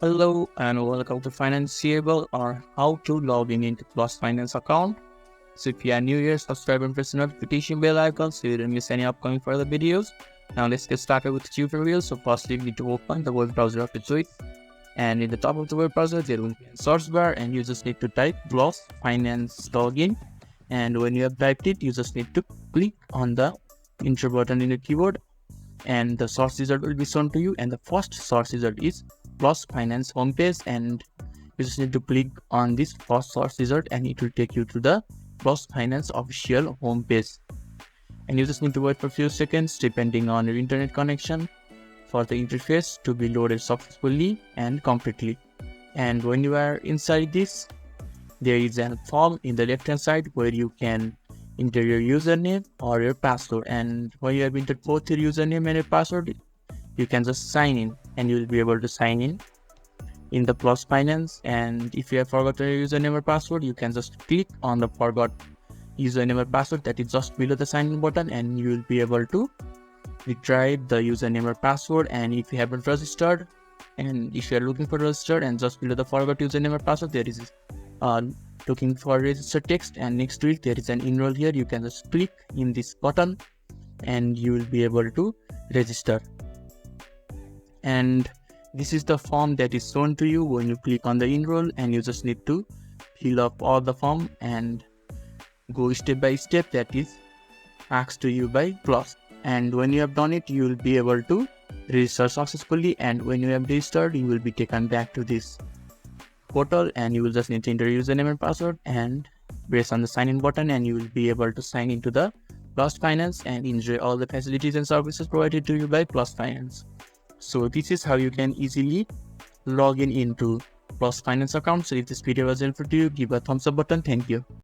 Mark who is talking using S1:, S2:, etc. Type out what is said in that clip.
S1: Hello and welcome to Financeable, or how to log in into Plus Finance account. So if you are new here, subscribe and press the notification bell icon so you don't miss any upcoming further videos. Now let's get started with the tutorial. So firstly, you need to open the web browser of your choice, and in the top of the web browser there will be a search bar, and you just need to type Plus Finance login. And when you have typed it, you just need to click on the enter button in the keyboard, and the search result will be shown to you. And the first search result is Plus Finance homepage, and you just need to click on this first search result and it will take you to the Plus Finance official homepage. And you just need to wait for a few seconds depending on your internet connection for the interface to be loaded successfully and completely. And when you are inside this, there is a form in the left hand side where you can enter your username or your password, and when you have entered both your username and your password, you can just sign in and you will be able to sign in the Plus Finance. And if you have forgotten your username or password, you can just click on the forgot username or password that is just below the sign in button, and you will be able to retrieve the username or password. And if you haven't registered, and if you are looking for registered, and just below the forgot username or password there is looking for register text, and next to it there is an enroll here. You can just click in this button and you will be able to register. And this is the form that is shown to you when you click on the enroll, and you just need to fill up all the form and go step by step that is asked to you by Plus. And when you have done it, you will be able to register successfully, and when you have registered, you will be taken back to this portal, and you will just need to enter your username and password and press on the sign in button, and you will be able to sign into the Plus Finance and enjoy all the facilities and services provided to you by Plus Finance. So this is how you can easily log in into Plus Finance account. So if this video was helpful to you, give a thumbs up button. Thank you.